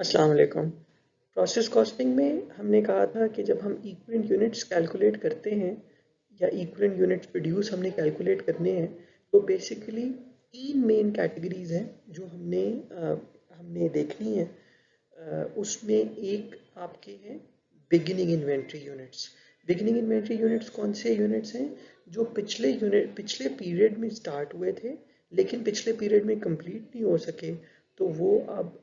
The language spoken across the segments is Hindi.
अस्सलाम वालेकुम। प्रोसेस कॉस्टिंग में हमने कहा था कि जब हम इक्विवेलेंट यूनिट्स कैलकुलेट करते हैं या इक्विवेलेंट यूनिट्स प्रोड्यूस हमने कैलकुलेट करने हैं, तो बेसिकली तीन मेन कैटेगरीज हैं जो हमने देखनी है। उसमें एक आपके हैं beginning inventory units. Beginning inventory units कौन से यूनिट्स हैं? जो पिछले पीरियड में स्टार्ट हुए थे लेकिन पिछले पीरियड में कंप्लीट नहीं हो सके, तो वो अब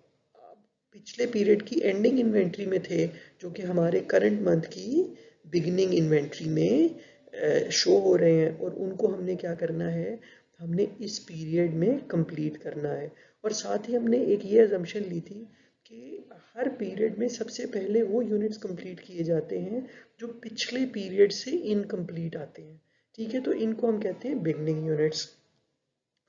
पिछले पीरियड की एंडिंग इन्वेंट्री में थे, जो कि हमारे करंट मंथ की बिगिनिंग इन्वेंट्री में शो हो रहे हैं, और उनको हमने क्या करना है, हमने इस पीरियड में कंप्लीट करना है। और साथ ही हमने एक ये अजम्पशन ली थी कि हर पीरियड में सबसे पहले वो यूनिट्स कंप्लीट किए जाते हैं जो पिछले पीरियड से इनकम्प्लीट आते हैं। ठीक है, तो इनको हम कहते हैं बिगनिंग यूनिट्स।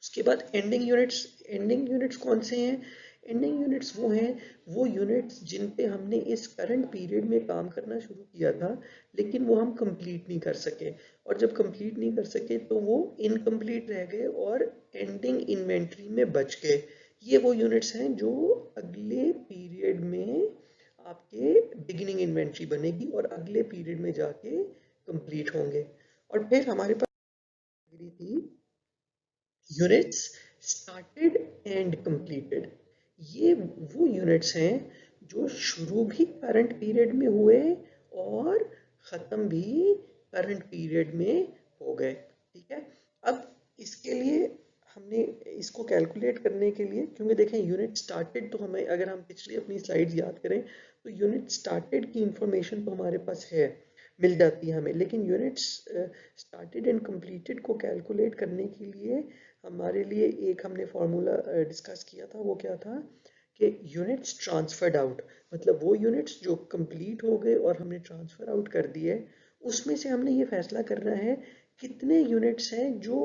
उसके बाद एंडिंग यूनिट्स कौन से हैं? एंडिंग यूनिट्स वो हैं, वो यूनिट्स जिन पे हमने इस करंट पीरियड में काम करना शुरू किया था लेकिन वो हम कंप्लीट नहीं कर सके, और जब कंप्लीट नहीं कर सके तो वो इनकम्प्लीट रह गए और एंडिंग इन्वेंट्री में बच गए। ये वो यूनिट्स हैं जो अगले पीरियड में आपके बिगिनिंग इन्वेंट्री बनेगी और अगले पीरियड में जाके कंप्लीट होंगे। और फिर हमारे पास थी यूनिट्स स्टार्टेड एंड कंप्लीटेड। ये वो यूनिट्स हैं जो शुरू भी करंट पीरियड में हुए और ख़त्म भी करंट पीरियड में हो गए। ठीक है, अब इसके लिए हमने इसको कैलकुलेट करने के लिए, क्योंकि देखें यूनिट स्टार्टेड तो हमें, अगर हम पिछली अपनी स्लाइड्स याद करें तो यूनिट स्टार्टेड की इंफॉर्मेशन तो हमारे पास है, मिल जाती है हमें, लेकिन यूनिट्स स्टार्टेड एंड कंप्लीटेड को कैलकुलेट करने के लिए हमारे लिए एक हमने फार्मूला डिस्कस किया था। वो क्या था कि यूनिट्स ट्रांसफर्ड आउट, मतलब वो यूनिट्स जो कंप्लीट हो गए और हमने ट्रांसफर आउट कर दिए, उसमें से हमने ये फैसला करना है कितने यूनिट्स हैं जो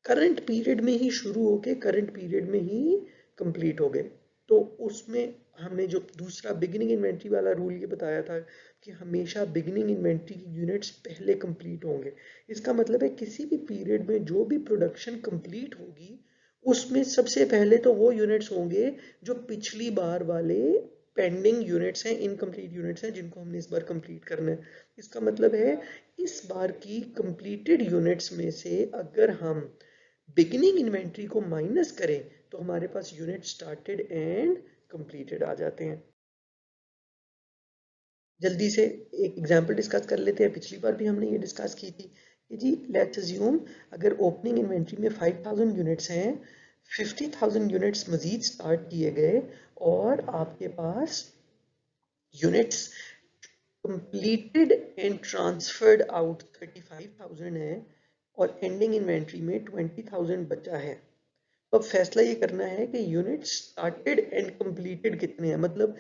करंट पीरियड में ही शुरू होके करंट पीरियड में ही कंप्लीट हो गए। तो उसमें हमने जो दूसरा बिगिनिंग इन्वेंट्री वाला रूल ये बताया था कि हमेशा बिगिनिंग इन्वेंट्री की यूनिट्स पहले कंप्लीट होंगे। इसका मतलब है किसी भी पीरियड में जो भी प्रोडक्शन कंप्लीट होगी उसमें सबसे पहले तो वो यूनिट्स होंगे जो पिछली बार वाले पेंडिंग यूनिट्स हैं, इनकम्प्लीट यूनिट्स हैं, जिनको हमने इस बार कंप्लीट करना है। इसका मतलब है इस बार की कंप्लीटेड यूनिट्स में से अगर हम बिगिनिंग इन्वेंट्री को माइनस करें तो हमारे पास यूनिट स्टार्टेड एंड कंप्लीटेड आ जाते हैं। जल्दी से एक एग्जांपल डिस्कस कर लेते हैं। पिछली बार भी हमने ये डिस्कस की थी कि जी लेट्स अज्यूम अगर ओपनिंग इन्वेंट्री में 5000 यूनिट्स हैं, 50,000 यूनिट्स मजीद स्टार्ट किए गए और आपके पास units completed and transferred out 35,000 है और एंडिंग इन्वेंट्री में 20,000 बचा है। तो अब फैसला ये करना है कि यूनिट स्टार्टेड एंड कंप्लीटेड कितने हैं। मतलब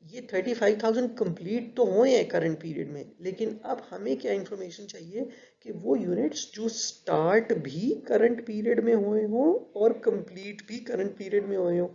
ये 35,000 कंप्लीट तो हुए हैं करंट पीरियड में, लेकिन अब हमें क्या इंफॉर्मेशन चाहिए कि वो यूनिट्स जो स्टार्ट भी करंट पीरियड में हुए हों और कंप्लीट भी करंट पीरियड में हुए हों।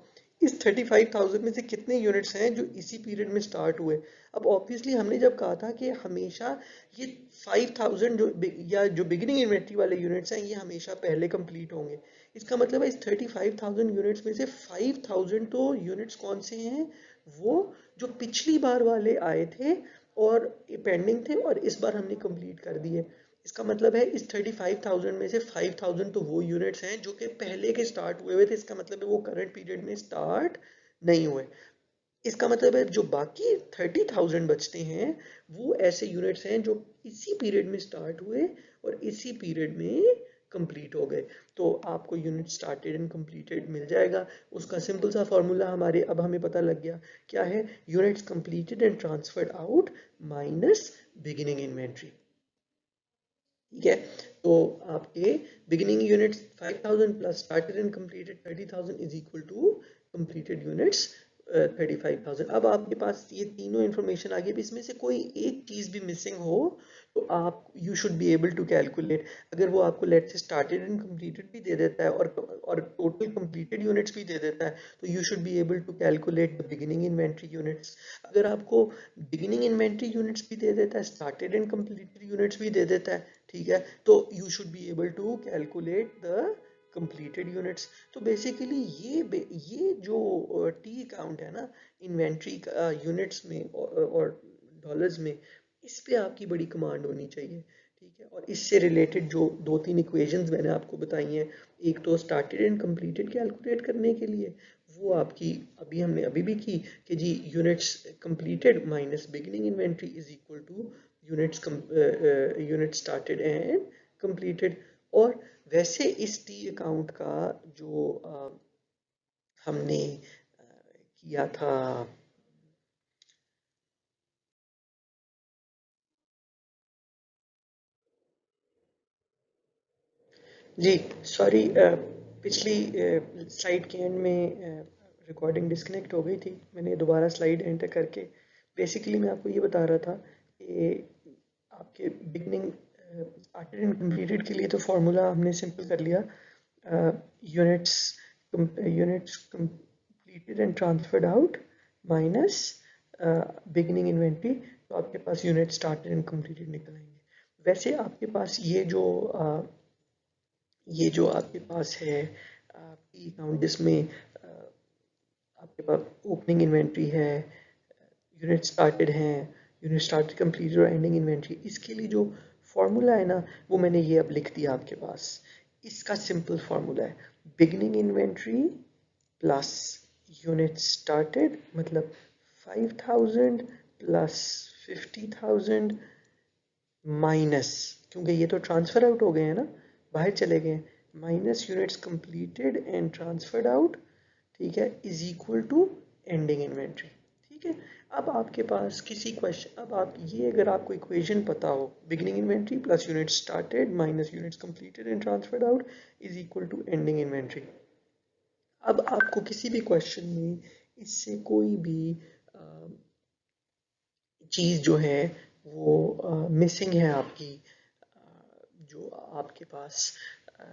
इस 35,000 में से कितने यूनिट्स हैं जो इसी पीरियड में स्टार्ट हुए। अब ऑब्वियसली हमने जब कहा था कि हमेशा ये 5,000 या जो बिगिनिंग इन्वेंट्री वाले यूनिट्स हैं ये हमेशा पहले कंप्लीट होंगे। इसका मतलब है इस 35,000 यूनिट्स में से 5,000 तो यूनिट्स कौन से हैं, वो जो पिछली बार वाले आए थे और पेंडिंग थे और इस बार हमने कंप्लीट कर दिए। इसका मतलब है इस 35,000 में से 5,000 तो वो यूनिट्स हैं जो कि पहले के स्टार्ट हुए थे। इसका मतलब है वो करंट पीरियड में स्टार्ट नहीं हुए। इसका मतलब है जो बाकी 30,000 बचते हैं वो ऐसे यूनिट्स हैं जो इसी पीरियड में स्टार्ट हुए और इसी पीरियड में कंप्लीट हो गए। तो आपको यूनिट स्टार्टेड एंड कंप्लीटेड मिल जाएगा। उसका सिंपल सा फॉर्मूला हमारे अब हमें पता लग गया, क्या है? Units completed and transferred out minus beginning inventory. ठीक है, तो आपके beginning units 5,000 plus started and completed 30,000 is equal to completed units 35,000। अब आपके पास ये तीनों इंफॉर्मेशन आ गई। इसमें से कोई एक चीज भी मिसिंग हो तो आप you should be able to calculate. अगर वो आपको लेट से स्टार्टेड एंड कंप्लीटेड भी दे देता है और टोटल कंप्लीटेड यूनिट्स भी दे देता है, तो you should be able to calculate the beginning inventory units. अगर आपको बिगिनिंग इन्वेंट्री यूनिट्स भी दे देता है, स्टार्टेड एंड कंप्लीटेड यूनिट्स भी दे देता है, ठीक है, तो you should be able to calculate the completed units. तो बेसिकली ये जो टी अकाउंट है ना इन्वेंट्री का यूनिट्स में और डॉलर्स में, इस पे आपकी बड़ी कमांड होनी चाहिए, ठीक है। और इससे रिलेटेड जो दो तीन इक्वेशंस मैंने आपको बताई हैं, एक तो स्टार्टेड एंड कंप्लीटेड कैलकुलेट करने के लिए, वो आपकी हमने अभी भी की कि जी units completed minus beginning inventory is equal to unit started and completed. और वैसे इस टी अकाउंट का जो हमने किया था, जी सॉरी, पिछली स्लाइड के एंड में रिकॉर्डिंग डिस्कनेक्ट हो गई थी, मैंने दोबारा स्लाइड एंटर करके बेसिकली मैं आपको ये बता रहा था कि आपके बिगनिंग स्टार्टेड एंड कंप्लीटेड के लिए तो फॉर्मूला हमने सिंपल कर लिया, units units completed and transferred out minus beginning inventory, तो आपके पास यूनिट स्टार्टेड एंड कंप्लीटेड निकल आएंगे। वैसे आपके पास ये जो आपके पास है पी अकाउंट, जिसमें आपके पास ओपनिंग इन्वेंट्री है, यूनिट स्टार्टेड है, यूनिट स्टार्टेड कंप्लीटेड और एंडिंग इन्वेंट्री, इसके लिए जो फॉर्मूला है ना वो मैंने ये अब लिख दिया आपके पास। इसका सिंपल फॉर्मूला है beginning inventory plus unit started, मतलब 5000 प्लस 50,000 माइनस, क्योंकि ये तो ट्रांसफर आउट हो गए हैं ना, बाहर चले गए, minus units completed and transferred out, ठीक है, is equal to ending inventory, ठीक है। अब आपके पास किसी क्वेश्चन, अब आप ये अगर आपको इक्वेशन पता हो, beginning inventory plus unit started minus units completed and transferred out is equal to ending inventory, अब आपको किसी भी क्वेश्चन में इससे कोई भी चीज़ जो है वो मिसिंग है आपकी, जो आपके पास अ,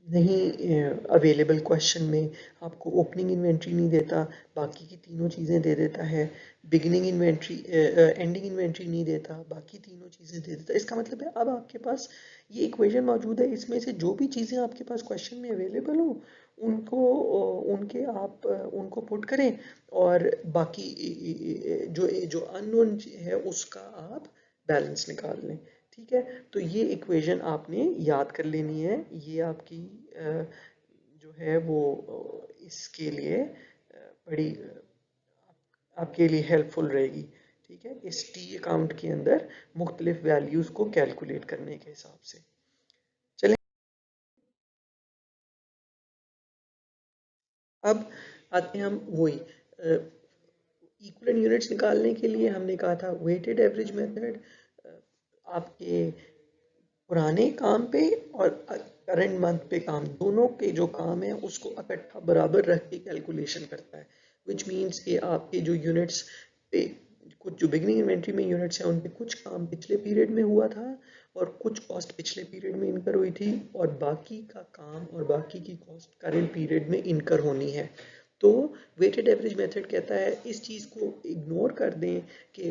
नहीं अवेलेबल क्वेश्चन में, आपको ओपनिंग इन्वेंट्री नहीं देता, बाकी की तीनों चीज़ें दे देता है, बिगिनिंग इन्वेंट्री एंडिंग इन्वेंट्री नहीं देता, बाकी तीनों चीज़ें दे देता है। इसका मतलब है अब आपके पास ये इक्वेशन मौजूद है, इसमें से जो भी चीज़ें आपके पास क्वेश्चन में अवेलेबल हो उनको उनके आप उनको पुट करें, और बाकी जो जो अननोन है उसका आप बैलेंस निकाल लें, ठीक है। तो ये इक्वेशन आपने याद कर लेनी है, ये आपकी जो है वो इसके लिए बड़ी आपके लिए हेल्पफुल रहेगी, ठीक है, इस टी अकाउंट के अंदर मुख्तलिफ वैल्यूज़ को कैलकुलेट करने के हिसाब से। चलें, अब आते हैं हम वही इक्विवेलेंट यूनिट्स निकालने के लिए हमने कहा था वेटेड एवरेज मेथड, आपके पुराने काम पे और करंट मंथ पे काम, दोनों के जो काम है उसको इकट्ठा बराबर रख के कैलकुलेशन करता है, विच मीन्स कि आपके जो यूनिट्स पे कुछ जो बिगिनिंग इन्वेंट्री में यूनिट्स हैं उन पे कुछ काम पिछले पीरियड में हुआ था और कुछ कॉस्ट पिछले पीरियड में इनकर हुई थी, और बाकी का काम और बाकी की कॉस्ट करंट पीरियड में इनकर होनी है। तो वेटेड एवरेज मेथड कहता है इस चीज़ को इग्नोर कर दें कि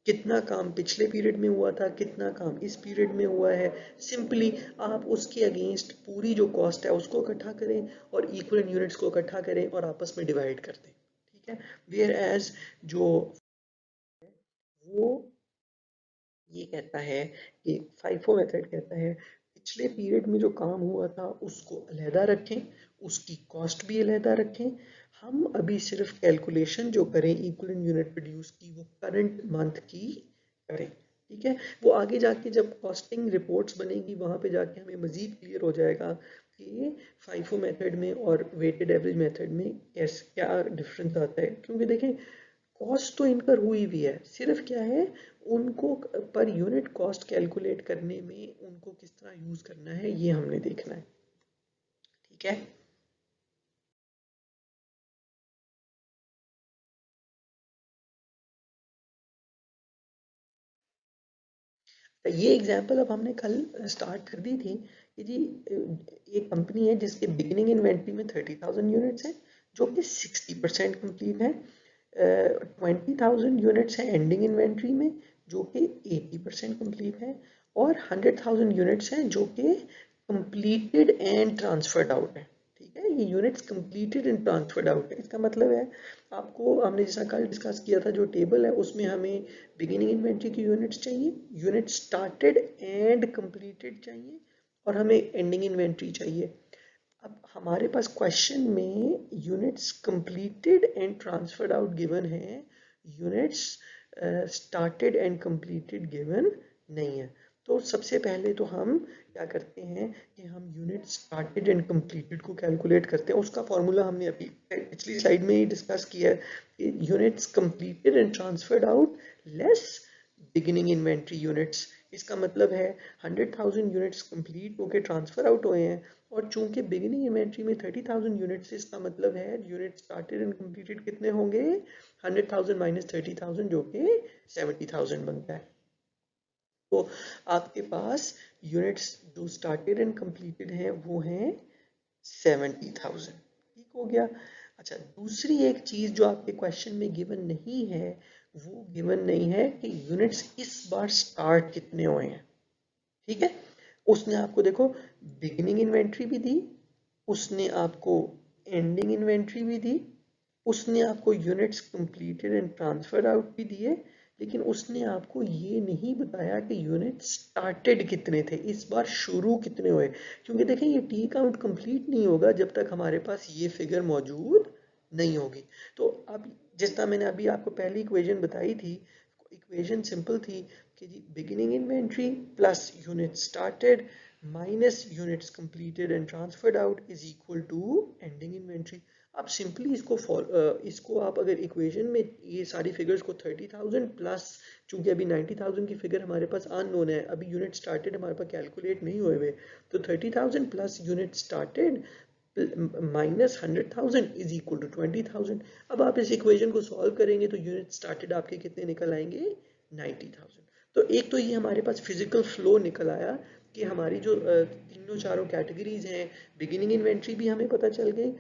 कितना काम पिछले पीरियड में हुआ था, कितना काम इस पीरियड में हुआ है, सिंपली आप उसके अगेंस्ट पूरी जो कॉस्ट है उसको इकट्ठा करें और इक्वल यूनिट्स को इकट्ठा करें और आपस में डिवाइड कर दें, ठीक है। वेयर एज जो वो ये कहता है कि फाइफो मेथड कहता है पिछले पीरियड में जो काम हुआ था उसको अलहदा रखें, उसकी कॉस्ट भी अलहदा रखें, हम अभी सिर्फ कैलकुलेशन जो करें इक्विवेलेंट यूनिट प्रोड्यूस की वो करंट मंथ की करें, ठीक है। वो आगे जाके जब कॉस्टिंग रिपोर्ट्स बनेगी वहां पे जाके हमें मजीद क्लियर हो जाएगा कि फाइफो मेथड में और वेटेड एवरेज मेथड में क्या डिफरेंस आता है, क्योंकि देखें कॉस्ट तो इनकर हुई भी है, सिर्फ क्या है उनको पर यूनिट कॉस्ट कैलकुलेट करने में उनको किस तरह यूज करना है ये हमने देखना है, ठीक है। ये एग्जांपल अब हमने कल स्टार्ट कर दी थी कि जी एक कंपनी है जिसके बिगिनिंग इन्वेंट्री में 30,000 यूनिट्स हैं जो कि 60% कंप्लीट है, 20,000 यूनिट्स हैं एंडिंग इन्वेंट्री में जो कि 80% कंप्लीट है, और 100,000 यूनिट्स हैं जो कि कंप्लीटेड एंड ट्रांसफर्ड आउट है। ठीक है, ये units completed and transferred out है। इसका मतलब है आपको, हमने जैसा कल डिस्कस किया था, जो टेबल है उसमें हमें बिगिनिंग इन्वेंट्री की यूनिट्स चाहिए, यूनिट स्टार्टेड एंड कंप्लीटेड चाहिए, और हमें एंडिंग इन्वेंट्री चाहिए। अब हमारे पास क्वेश्चन में units completed and transferred out given है, units started and completed given नहीं है। तो सबसे पहले तो हम क्या करते हैं कि हम यूनिट स्टार्टेड एंड कंप्लीटेड को कैलकुलेट करते हैं। उसका फॉर्मूला हमने अभी पिछली स्लाइड में ही डिस्कस किया है कि units completed and transferred out less beginning inventory units. इसका मतलब है 100,000 यूनिट्स कंप्लीट होके ट्रांसफर आउट हुए हैं, और चूंकि बिगिनिंग इन्वेंट्री में 30,000 यूनिट्स, इसका मतलब है यूनिट स्टार्टेड एंड कंप्लीटेड कितने होंगे, 100,000 माइनस 30,000 जो कि 70,000 बनता है। तो आपके पास यूनिट्स जो स्टार्टेड एंड कंप्लीटेड हैं वो हैं 70,000। ठीक हो गया। अच्छा, दूसरी एक चीज जो आपके क्वेश्चन में गिवन नहीं है, वो गिवन नहीं है कि यूनिट्स इस बार स्टार्ट कितने हुए हैं। ठीक है, उसने आपको देखो बिगिनिंग इन्वेंट्री भी दी, उसने आपको एंडिंग इन्वेंट्री भी दी, उसने आपको units completed and transfer out भी दिए, लेकिन उसने आपको ये नहीं बताया कि यूनिट स्टार्टेड कितने थे, इस बार शुरू कितने हुए। क्योंकि देखें ये टी काउंट कंप्लीट नहीं होगा जब तक हमारे पास ये फिगर मौजूद नहीं होगी। तो अब जिस तरह मैंने अभी आपको पहली इक्वेशन बताई थी, इक्वेशन सिंपल थी कि जी beginning inventory plus unit started minus units completed and transferred out is equal to ending inventory. आप सिंपली इसको आप अगर इक्वेशन में ये सारी फिगर्स को 30,000 प्लस, चूंकि अभी 90,000 की फिगर हमारे पास अननोन है, अभी यूनिट स्टार्टेड हमारे पास कैलकुलेट नहीं हुए हुए, तो 30,000 plus unit started minus 100,000 is equal to 20,000। अब आप इस इक्वेशन को सॉल्व करेंगे तो यूनिट स्टार्टेड आपके कितने निकल आएंगे, 90,000। तो एक तो ये हमारे पास फिजिकल फ्लो निकल आया कि हमारी जो तीनों चारों कैटेगरीज हैं, बिगिनिंग इन्वेंट्री भी हमें पता चल गई,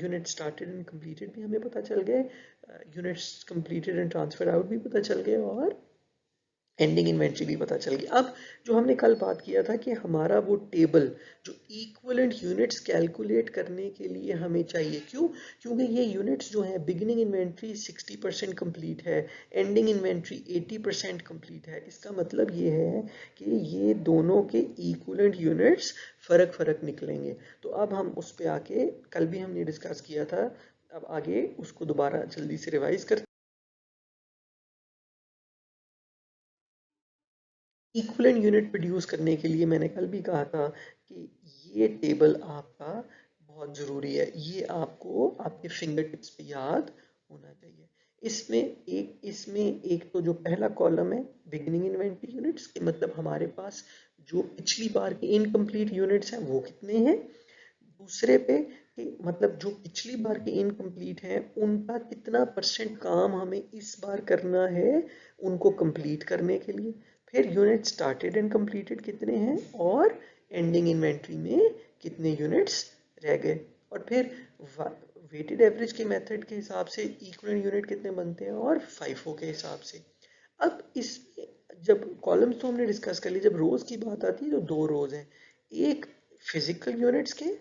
यूनिट स्टार्टेड एंड कंप्लीटेड भी हमें पता चल गए, units completed and transfer out भी पता चल गए, और एंडिंग इन्वेंट्री भी पता चल गई। अब जो हमने कल बात किया था कि हमारा वो टेबल जो इक्विवेलेंट यूनिट्स कैलकुलेट करने के लिए हमें चाहिए, क्यों, क्योंकि ये यूनिट्स जो है बिगिनिंग इन्वेंट्री 60% कंप्लीट है, एंडिंग इन्वेंट्री 80% कंप्लीट है। इसका मतलब ये है कि ये दोनों के इक्विवेलेंट यूनिट्स फर्क निकलेंगे। तो अब हम उस पर आके, कल भी हमने डिस्कस किया था, अब आगे उसको दोबारा जल्दी से रिवाइज करते। इक्विवेलेंट यूनिट प्रोड्यूस करने के लिए मैंने कल भी कहा था कि ये टेबल आपका बहुत ज़रूरी है, ये आपको आपके फिंगर टिप्स पे याद होना चाहिए। इसमें एक तो जो पहला कॉलम है बिगिनिंग इन्वेंट्री यूनिट्स के, मतलब हमारे पास जो पिछली बार के इनकम्प्लीट यूनिट्स हैं वो कितने हैं, दूसरे पे कि मतलब जो पिछली बार के इनकम्प्लीट हैं उनका कितना परसेंट काम हमें इस बार करना है उनको कंप्लीट करने के लिए, फिर यूनिट स्टार्टेड एंड कंप्लीटेड कितने हैं, और एंडिंग इन्वेंट्री में कितने यूनिट्स रह गए, और फिर वेटेड एवरेज के मेथड के हिसाब से इक्विवेलेंट यूनिट कितने बनते हैं, और फाइफो के हिसाब से। अब इसमें जब कॉलम्स तो हमने डिस्कस कर ली, जब रोज की बात आती है तो दो रोज हैं, एक फिजिकल यूनिट्स के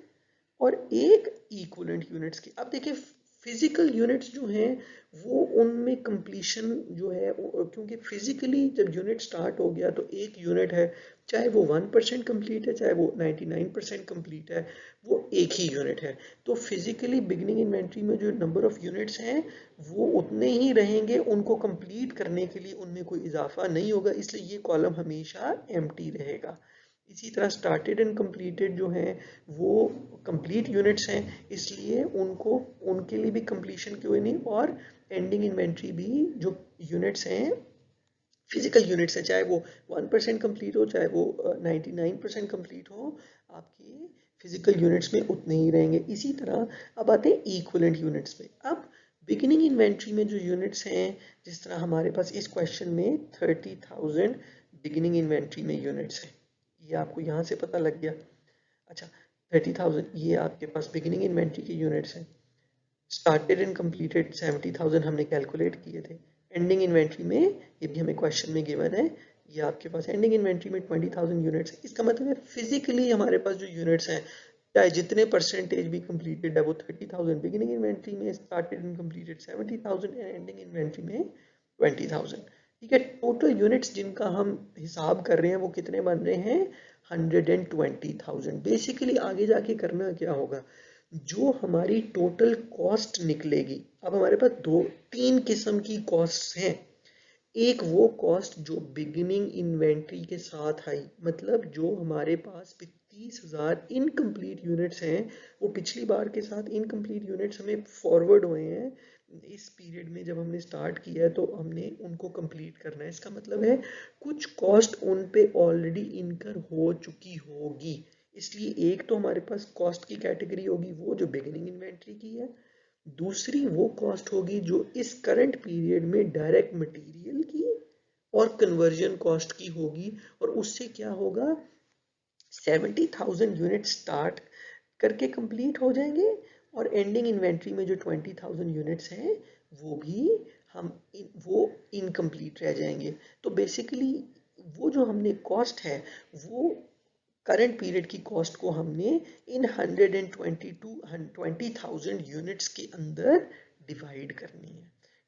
और एक इक्विवेलेंट यूनिट्स की। अब देखिए फिजिकल यूनिट्स जो हैं वो उनमें कंप्लीशन जो है, क्योंकि फिजिकली जब यूनिट स्टार्ट हो गया तो एक यूनिट है, चाहे वो 1% कंप्लीट है चाहे वो 99% कंप्लीट है, वो एक ही यूनिट है। तो फिजिकली बिगिनिंग इन्वेंट्री में जो नंबर ऑफ यूनिट्स हैं वो उतने ही रहेंगे, उनको कंप्लीट करने के लिए उनमें कोई इजाफा नहीं होगा, इसलिए ये कॉलम हमेशा एम्प्टी रहेगा। इसी तरह स्टार्टेड एंड कंप्लीटेड जो हैं वो कंप्लीट यूनिट्स हैं, इसलिए उनको उनके लिए भी कंप्लीशन क्यों नहीं, और एंडिंग इन्वेंट्री भी जो यूनिट्स हैं फिजिकल यूनिट्स हैं, चाहे वो 1% कंप्लीट हो चाहे वो 99% कंप्लीट हो, आपके फिजिकल यूनिट्स में उतने ही रहेंगे। इसी तरह अब आते हैं इक्विवेलेंट यूनिट्स पे। अब बिगिनिंग इन्वेंट्री में जो यूनिट्स हैं, जिस तरह हमारे पास इस क्वेश्चन में 30,000 बिगिनिंग इन्वेंट्री में यूनिट्स हैं, ये आपको यहाँ से पता लग गया। अच्छा, 30,000 ये आपके पास बिगिनिंग इन्वेंट्री के यूनिट्स हैं, स्टार्टेड एंड कंप्लीटेड 70,000 हमने कैलकुलेट किए थे, एंडिंग इन्वेंट्री में ये भी हमें क्वेश्चन में गिवन है ये आपके पास एंडिंग इन्वेंट्री में 20,000 यूनिट्स है। इसका मतलब है फिजिकली हमारे पास जो यूनिट्स हैं, चाहे जितने परसेंटेज भी कंप्लीटेड है, वो 30,000 बिगिनिंग इन्वेंट्री में, started and completed 70,000 and ending inventory में 20,000। ठीक है, टोटल यूनिट्स जिनका हम हिसाब कर रहे हैं वो कितने बन रहे हैं, 120,000। बेसिकली आगे जाके करना क्या होगा, जो हमारी टोटल कॉस्ट निकलेगी, अब हमारे पास दो तीन किस्म की कॉस्ट्स हैं। एक वो कॉस्ट जो बिगिनिंग इन्वेंट्री के साथ आई, मतलब जो हमारे पास 30,000 इनकम्प्लीट यूनिट्स हैं, वो पिछली बार के साथ इनकम्प्लीट यूनिट्स हमें फॉरवर्ड हुए हैं इस पीरियड में। जब हमने स्टार्ट किया है तो हमने उनको कंप्लीट करना है। इसका मतलब है कुछ कॉस्ट उन पे ऑलरेडी इनकर हो चुकी होगी, इसलिए एक तो हमारे पास कॉस्ट की कैटेगरी होगी वो जो बिगिनिंग इन्वेंट्री की है, दूसरी वो कॉस्ट होगी जो इस करंट पीरियड में डायरेक्ट मटेरियल की और कन्वर्जन कॉस्ट की होगी। और उससे क्या होगा, 70,000 यूनिट स्टार्ट करके कंप्लीट हो जाएंगे और एंडिंग इन्वेंट्री में जो 20,000 यूनिट्स हैं वो भी वो इनकम्प्लीट रह जाएंगे। तो बेसिकली वो जो हमने कॉस्ट है वो करंट पीरियड की कॉस्ट को हमने इन 120,000 यूनिट्स के अंदर डिवाइड करनी है।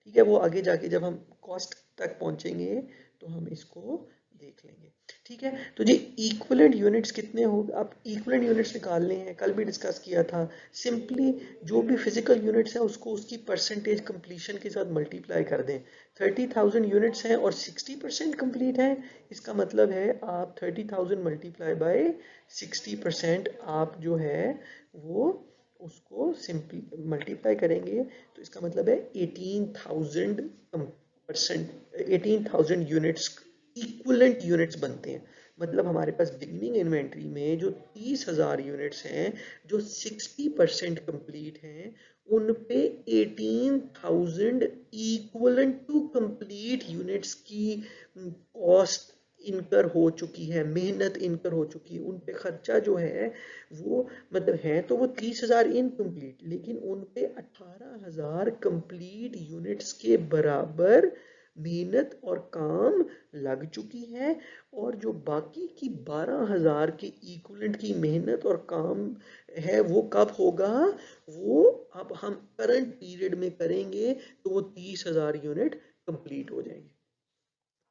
ठीक है, वो आगे जाके जब हम कॉस्ट तक पहुंचेंगे तो हम इसको देख लेंगे। ठीक है, तो जी इक्विवेलेंट यूनिट्स कितने हो, अब इक्विवेलेंट यूनिट्स निकालने हैं, कल भी डिस्कस किया था। सिंपली जो भी फिजिकल यूनिट्स है उसको उसकी परसेंटेज कंप्लीशन के साथ मल्टीप्लाई कर दें। 30,000 यूनिट्स हैं और 60% कंप्लीट है, इसका मतलब है आप 30,000 मल्टीप्लाई बाय 60%, आप जो है वो उसको सिंपली मल्टीप्लाई करेंगे तो इसका मतलब है 18,000 यूनिट्स इक्विवेलेंट यूनिट्स बनते हैं। मतलब हमारे पास बिगिनिंग इन्वेंट्री में जो 30,000 यूनिट्स हैं जो 60% कंप्लीट हैं, उन पे 18,000 इक्विवेलेंट टू कंप्लीट यूनिट्स की कॉस्ट इनकर हो चुकी है, मेहनत इनकर हो चुकी है। उन पे खर्चा जो है वो मतलब है तो वो 30,000 इनकम्प्लीट, लेकिन उन पे 18,000 कंप्लीट यूनिट्स के बराबर मेहनत और काम लग चुकी है। और जो बाकी की 12,000 के इक्विवेलेंट की मेहनत और काम है वो कब होगा, वो अब हम करंट पीरियड में करेंगे तो वो 30,000 यूनिट कंप्लीट हो जाएंगे।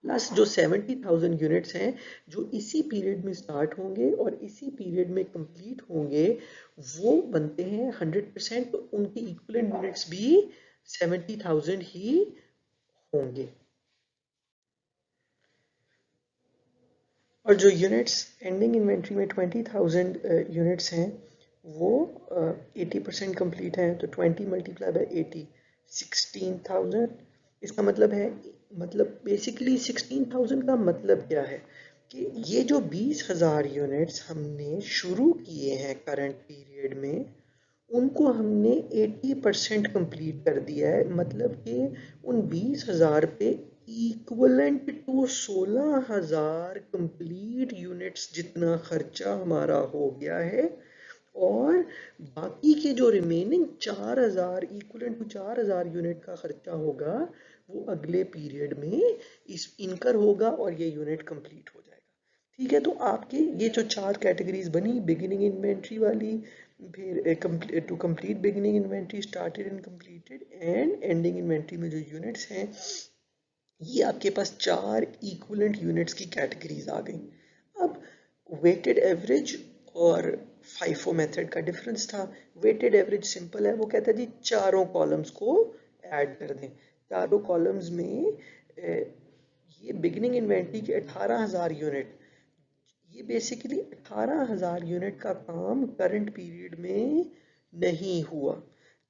प्लस जो 70,000 यूनिट्स हैं जो इसी पीरियड में स्टार्ट होंगे और इसी पीरियड में कंप्लीट होंगे, वो बनते हैं 100%, तो उनकी इक्विवेलेंट यूनिट्स भी 70,000 ही होंगे। और जो यूनिट्स एंडिंग इन्वेंट्री में 20,000 यूनिट्स हैं वो 80% कंप्लीट हैं, तो 20 मल्टीप्लाई बाय 80 16,000। इसका मतलब है, मतलब बेसिकली 16,000 का मतलब क्या है कि ये जो 20,000 यूनिट्स हमने शुरू किए हैं करंट पीरियड में, उनको हमने 80% कंप्लीट कर दिया है। मतलब कि उन 20,000 पे इक्वलेंट टू 16,000 कंप्लीट यूनिट्स जितना खर्चा हमारा हो गया है। और बाकी के जो रिमेनिंग 4,000 इक्वलेंट टू 4,000 यूनिट का खर्चा होगा वो अगले पीरियड में इस इनकर होगा और ये यूनिट कंप्लीट हो जाएगा। ठीक है, तो आपके ये जो चार कैटेगरीज बनी, बिगिनिंग इन्वेंट्री वाली, फिर to complete beginning inventory, started and completed, and ending inventory में जो यूनिट्स हैं, ये आपके पास चार इक्विवेलेंट यूनिट्स की कैटेगरीज आ गई। अब वेटेड एवरेज और फाइफो मेथड का डिफरेंस था। वेटेड एवरेज सिंपल है, वो कहता है जी चारों कॉलम्स को ऐड कर दें। चारों कॉलम्स में ये बिगिनिंग इन्वेंट्री के 18,000 यूनिट, ये बेसिकली 18,000 यूनिट का काम करंट पीरियड में नहीं हुआ।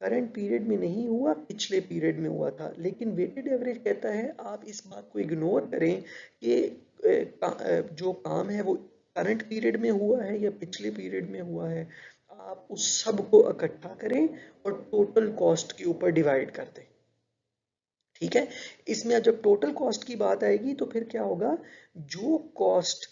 करंट पीरियड में नहीं हुआ, पिछले पीरियड में हुआ था। लेकिन वेटेड एवरेज कहता है आप इस बात को इग्नोर करें कि जो काम है वो करंट पीरियड में हुआ है या पिछले पीरियड में हुआ है। आप उस सब को इकट्ठा करें और टोटल कॉस्ट के ऊपर डिवाइड कर दें। ठीक है, इसमें जब टोटल कॉस्ट की बात आएगी तो फिर क्या होगा, जो कॉस्ट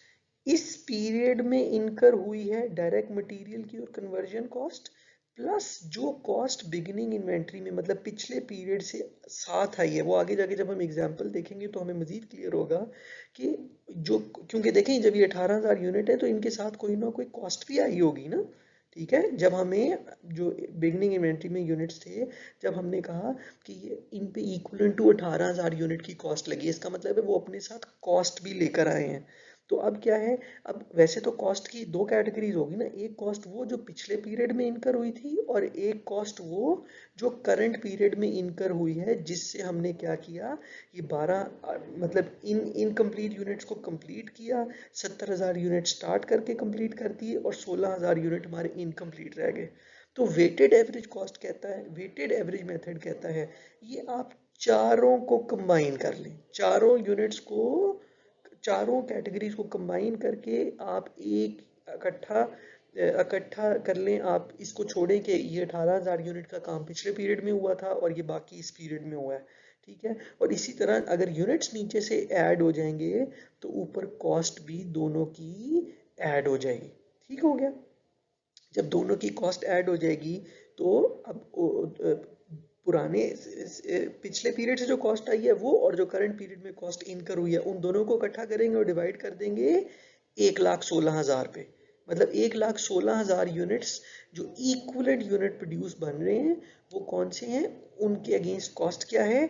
इस पीरियड में इनकर हुई है डायरेक्ट मटेरियल की और कन्वर्जन कॉस्ट, प्लस जो कॉस्ट बिगिनिंग इन्वेंट्री में मतलब पिछले पीरियड से साथ आई है, वो आगे जाके जब हम एग्जांपल देखेंगे तो हमें मजीद क्लियर होगा कि जो, क्योंकि देखें जब ये 18,000 यूनिट है तो इनके साथ कोई ना कोई कॉस्ट भी आई होगी ना। ठीक है, जब हमें जो बिगनिंग इन्वेंट्री में यूनिट्स थे, जब हमने कहा कि ये इन पे इक्वल टू 18,000 यूनिट की कॉस्ट लगी है, इसका मतलब है वो अपने साथ कॉस्ट भी लेकर आए हैं। तो अब क्या है, अब वैसे तो कॉस्ट की दो कैटेगरीज होगी ना, एक कॉस्ट वो जो पिछले पीरियड में इनकर हुई थी और एक कॉस्ट वो जो करंट पीरियड में इनकर हुई है, जिससे हमने क्या किया, ये 12 मतलब इन इनकम्प्लीट यूनिट्स को कंप्लीट किया, 70,000 यूनिट स्टार्ट करके कंप्लीट कर दिए और 16,000 यूनिट हमारे इनकम्प्लीट रह गए। तो वेटेड एवरेज कॉस्ट कहता है, वेटेड एवरेज मेथड कहता है, ये आप चारों को कंबाइन कर लें, चारों यूनिट्स को, चारों कैटेगरीज को कंबाइन करके आप एक इकट्ठा इकट्ठा कर लें। आप इसको छोड़ें कि ये 18,000 यूनिट का काम पिछले पीरियड में हुआ था और ये बाकी इस पीरियड में हुआ है। ठीक है, और इसी तरह अगर यूनिट्स नीचे से ऐड हो जाएंगे तो ऊपर कॉस्ट भी दोनों की ऐड हो जाएगी। ठीक हो गया, जब दोनों की कॉस्ट ऐड हो जाएगी तो अब पुराने पिछले पीरियड से जो कॉस्ट आई है वो और जो करंट पीरियड में कॉस्ट इनकर हुई है उन दोनों को इकट्ठा करेंगे और डिवाइड कर देंगे 1,16,000 पे। मतलब 1,16,000 यूनिट्स जो इक्विवेलेंट यूनिट प्रोड्यूस बन रहे हैं वो कौन से हैं, उनके अगेंस्ट कॉस्ट क्या है,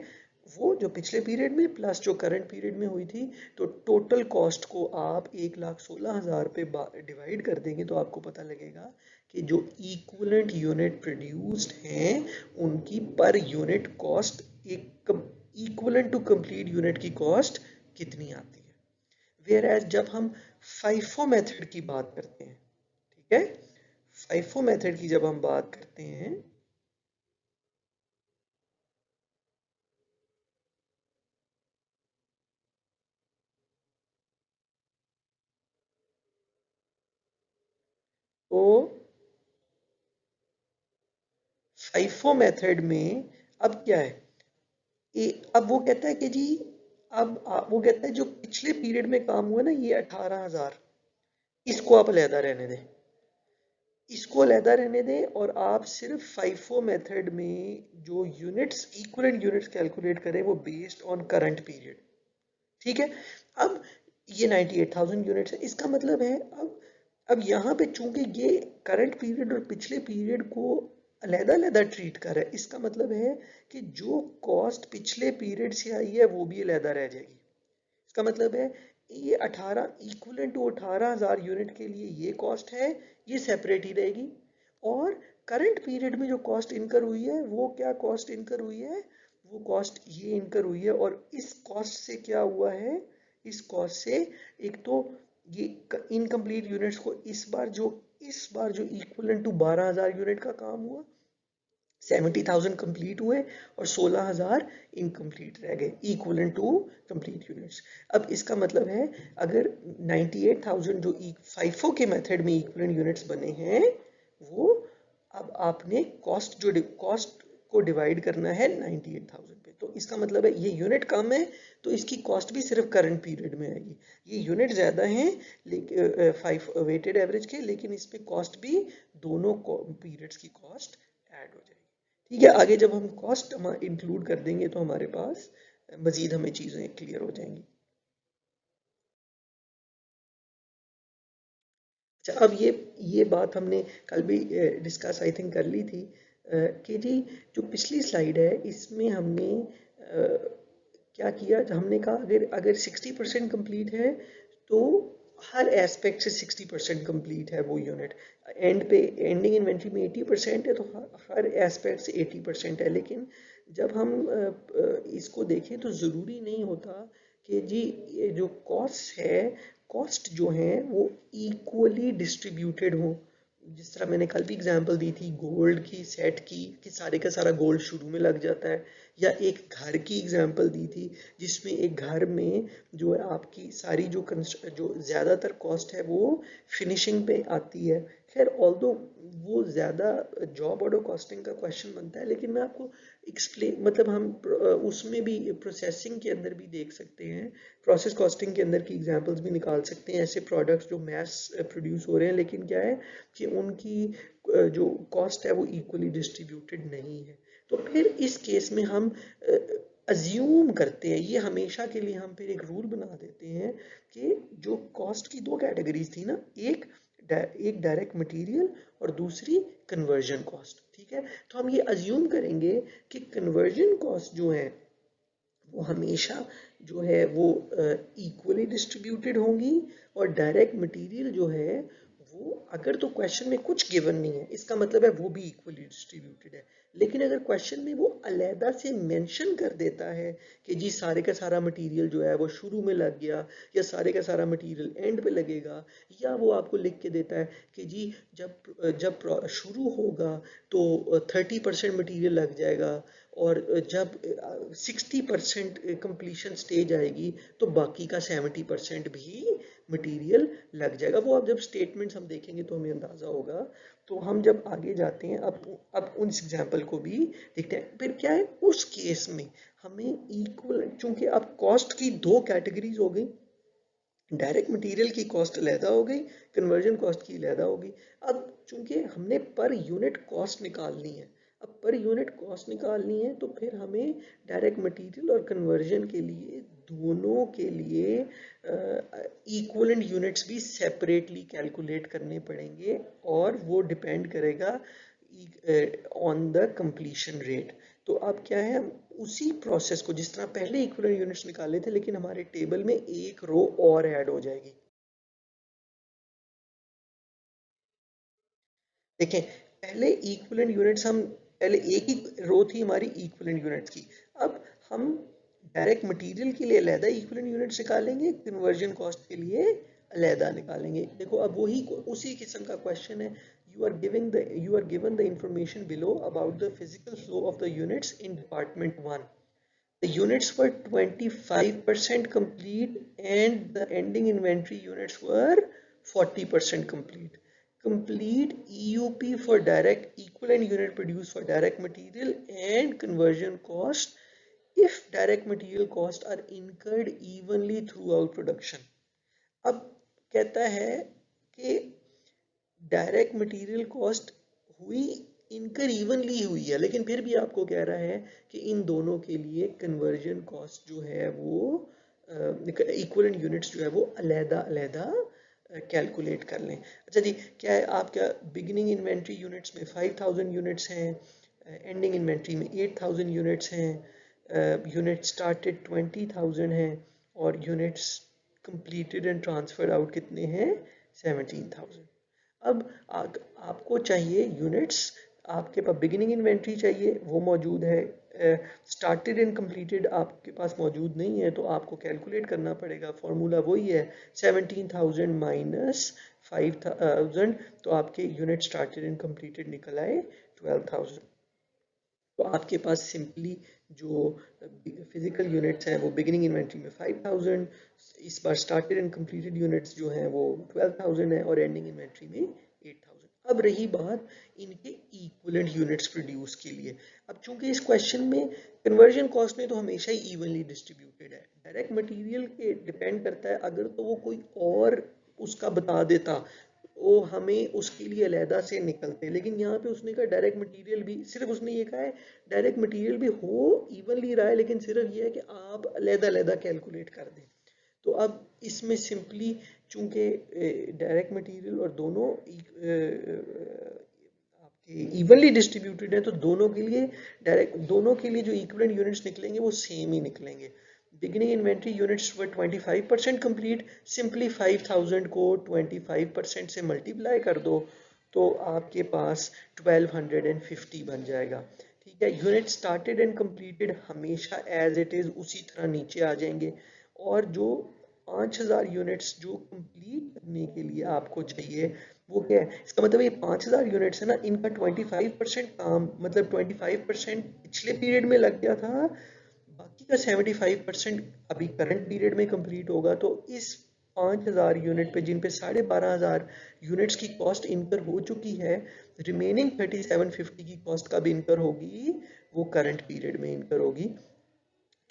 वो जो पिछले पीरियड में प्लस जो करंट पीरियड में हुई थी। तो टोटल कॉस्ट को आप 1,16,000 पे डिवाइड कर देंगे तो आपको पता लगेगा कि जो इक्विवेलेंट यूनिट प्रोड्यूस्ड हैं उनकी पर यूनिट कॉस्ट एक इक्विवेलेंट टू कंप्लीट यूनिट की कॉस्ट कितनी आती है। वेयर एज जब हम फाइफो मेथड की बात करते हैं, ठीक है, फाइफो मेथड की जब हम बात करते हैं तो फाइफो मेथड में अब क्या है, अब वो कहता है कि जी, अब वो कहता है जो पिछले पीरियड में काम हुआ ना ये 18,000, इसको आप अलहदा रहने दें, इसको अलहदा रहने दें और आप सिर्फ फाइफो मेथड में जो यूनिट्स इक्विवेलेंट यूनिट्स कैलकुलेट करें वो बेस्ड ऑन करंट पीरियड। ठीक है, अब ये 98,000 यूनिट्स है, इसका मतलब है अब यहाँ पे चूंकि ये करंट पीरियड और पिछले पीरियड को अलहदा अलहदा ट्रीट कर रहा है, इसका मतलब है कि जो कॉस्ट पिछले पीरियड से आई है वो भी अलहदा रह जाएगी। इसका मतलब है ये 18 इक्विवेलेंट टू 18,000 यूनिट के लिए ये कॉस्ट है, ये सेपरेट ही रहेगी। और करंट पीरियड में जो कॉस्ट इनकर हुई है वो क्या कॉस्ट इनकर हुई है, वो कॉस्ट ये इनकर हुई है। और इस कॉस्ट से क्या हुआ है, इस कॉस्ट से एक तो ये इनकम्प्लीट यूनिट्स को इस बार जो इक्विवेलेंट टू 12,000 यूनिट का काम हुआ, 70,000 कंप्लीट हुए और 16,000 इनकम्प्लीट रह गए इक्विवेलेंट टू कंप्लीट यूनिट्स। अब इसका मतलब है अगर 98,000 जो फाइफो के मेथड में इक्विवेलेंट यूनिट्स बने हैं वो, अब आपने कॉस्ट को डिवाइड करना है 98,000 पे। तो इसका मतलब है ये यूनिट कम है तो इसकी कॉस्ट भी सिर्फ करंट पीरियड में आएगी, ये यूनिट ज्यादा हैं लेकिन फाइव वेटेड एवरेज के, लेकिन इस पे कॉस्ट भी दोनों पीरियड्स की कॉस्ट ऐड हो जाएगी। ठीक है, आगे जब हम कॉस्ट इंक्लूड कर देंगे तो हमारे पास मजीद हमें चीज़ें क्लियर हो जाएंगी। अच्छा, अब ये बात हमने कल भी डिस्कस आई थिंक कर ली थी कि जी जो पिछली स्लाइड है इसमें हमने क्या किया, हमने कहा अगर अगर 60% कंप्लीट है तो हर एस्पेक्ट से 60% कंप्लीट है वो यूनिट, एंड पे एंडिंग इन्वेंट्री में 80% है तो हर एस्पेक्ट से 80% है। लेकिन जब हम इसको देखें तो ज़रूरी नहीं होता कि जी ये जो कॉस्ट है, कॉस्ट जो है वो इक्वली डिस्ट्रीब्यूटेड हो। जिस तरह मैंने कल भी एग्जांपल दी थी गोल्ड की सेट की कि सारे का सारा गोल्ड शुरू में लग जाता है, या एक घर की एग्जांपल दी थी जिसमें एक घर में जो है आपकी सारी जो ज़्यादातर कॉस्ट है वो फिनिशिंग पे आती है। खैर ऑल्दो वो ज़्यादा जॉब ऑर्डर कॉस्टिंग का क्वेश्चन बनता है, लेकिन मैं आपको एक्सप्लेन मतलब हम उसमें भी प्रोसेसिंग के अंदर भी देख सकते हैं, प्रोसेस कॉस्टिंग के अंदर की एग्जांपल्स भी निकाल सकते हैं ऐसे प्रोडक्ट्स जो मैस प्रोड्यूस हो रहे हैं लेकिन क्या है कि उनकी जो कॉस्ट है वो इक्वली डिस्ट्रीब्यूटेड नहीं है। तो फिर इस केस में हम अज्यूम करते हैं, ये हमेशा के लिए हम फिर एक रूल बना देते हैं कि जो कॉस्ट की दो कैटेगरीज थी ना, एक डायरेक्ट मटेरियल और दूसरी कन्वर्जन कॉस्ट, ठीक है। तो हम ये अज्यूम करेंगे कि कन्वर्जन कॉस्ट जो है वो हमेशा जो है वो इक्वली डिस्ट्रीब्यूटेड होंगी, और डायरेक्ट मटेरियल जो है वो, अगर तो क्वेश्चन में कुछ गिवन नहीं है इसका मतलब है वो भी इक्वली डिस्ट्रीब्यूटेड है। लेकिन अगर क्वेश्चन में वो अलहदा से मेंशन कर देता है कि जी सारे का सारा मटेरियल जो है वो शुरू में लग गया, या सारे का सारा मटेरियल एंड पे लगेगा, या वो आपको लिख के देता है कि जी जब जब शुरू होगा तो 30% मटीरियल लग जाएगा, और जब 60% कंप्लीशन स्टेज आएगी तो बाकी का 70% भी मटेरियल लग जाएगा। वो अब जब स्टेटमेंट्स हम देखेंगे तो हमें अंदाजा होगा। तो हम जब आगे जाते हैं, अब उन एग्जाम्पल को भी देखते हैं। फिर क्या है उस केस में हमें इक्वल, चूंकि अब कॉस्ट की दो कैटेगरीज हो गई, डायरेक्ट मटेरियल की कॉस्ट अलहदा हो गई, कन्वर्जन कॉस्ट की अलहदा होगी। अब चूंकि हमने पर यूनिट कॉस्ट निकालनी है, अब पर यूनिट कॉस्ट निकालनी है तो फिर हमें डायरेक्ट मटेरियल और कन्वर्जन के लिए दोनों के लिए इक्वलेंट यूनिट्स भी सेपरेटली कैलकुलेट करने पड़ेंगे, और वो डिपेंड करेगा ऑन द कंप्लीशन रेट। तो अब क्या है, हम उसी प्रोसेस को जिस तरह पहले इक्विवेलेंट यूनिट्स निकाले थे, लेकिन हमारे टेबल में एक रो और ऐड हो जाएगी। देखें, पहले इक्विवेलेंट यूनिट्स हम, पहले एक ही रो थी हमारी इक्विवेलेंट यूनिट्स की। अब हम डायरेक्ट मटेरियल के लिए अलहदा इक्विवेलेंट यूनिट्स निकालेंगे, कन्वर्जन कॉस्ट के लिए अलहदा निकालेंगे। देखो अब वही उसी किस्म का क्वेश्चन है। You are given the information below about the physical flow of the units in department 1. The units were 25% complete and the ending inventory units were 40% complete. Complete EUP for direct equivalent unit produced for direct material and conversion cost if direct material costs are incurred evenly throughout production. अब कहता है कि डायरेक्ट मटेरियल कॉस्ट हुई, इनकर इवनली हुई है, लेकिन फिर भी आपको कह रहा है कि इन दोनों के लिए कन्वर्जन कॉस्ट जो है वो इक्विवेलेंट यूनिट्स जो है वो अलहदा अलहदा कैलकुलेट कर लें। अच्छा जी, क्या है आपका बिगिनिंग इन्वेंट्री यूनिट्स में 5000 यूनिट्स हैं, एंडिंग इन्वेंट्री में 8000 यूनिट्स हैं, यूनिट स्टार्टेड 20000 हैं, और units completed and transferred out कितने हैं, 17000। अब आपको चाहिए यूनिट्स, आपके पास बिगिनिंग इन्वेंट्री चाहिए, वो मौजूद है, स्टार्टेड एंड कंप्लीटेड आपके पास मौजूद नहीं है, तो आपको कैलकुलेट करना पड़ेगा। फॉर्मूला वही है 17000 माइनस 5000, तो आपके यूनिट स्टार्टेड एंड कंप्लीटेड निकल आए 12000। तो आपके पास सिंपली जो फिजिकल यूनिट्स हैं वो बिगिनिंग इन्वेंट्री में 5000, इस बार स्टार्टेड एंड कंप्लीटेड यूनिट्स जो हैं वो 12000 है, और एंडिंग इन्वेंट्री में 8000। अब रही बात इनके इक्विवेलेंट यूनिट्स प्रोड्यूस के लिए। अब चूंकि इस क्वेश्चन में कन्वर्जन कॉस्ट में तो हमेशा ही इवनली डिस्ट्रीब्यूटेड है, डायरेक्ट मटेरियल के डिपेंड करता है, अगर तो वो कोई और उसका बता देता वो हमें उसके लिए अलहदा से निकलते, लेकिन यहाँ पे उसने कहा डायरेक्ट मटेरियल भी, सिर्फ उसने ये कहा है डायरेक्ट मटेरियल भी हो इवनली रहा है, लेकिन सिर्फ ये है कि आप अलहदा अलहदा कैलकुलेट कर दें। तो अब इसमें सिंपली चूंकि डायरेक्ट मटेरियल और दोनों आपके इवनली डिस्ट्रीब्यूटेड है, तो दोनों के लिए जो इक्विवेलेंट यूनिट्स निकलेंगे वो सेम ही निकलेंगे। Beginning inventory units were 25% complete, simply 5000 को 25% से मल्टीप्लाई कर दो तो आपके पास 1250 बन जाएगा। ठीक है, यूनिट स्टार्टेड एंड कंप्लीटेड हमेशा एज इट इज उसी तरह नीचे आ जाएंगे, और जो 5000 यूनिट्स जो कंप्लीट करने के लिए आपको चाहिए वो क्या है, इसका मतलब ये 5000 यूनिट्स है ना, इनका 25% काम, मतलब 25% पिछले पीरियड में लग गया था, बाकी का 75% अभी करंट पीरियड में कंप्लीट होगा। तो इस 5000 यूनिट पे, जिन पे 12500 यूनिट्स की कॉस्ट इनकर हो चुकी है, रिमेनिंग 3750 की कॉस्ट कब इनकर होगी, वो करंट पीरियड में इनकर होगी।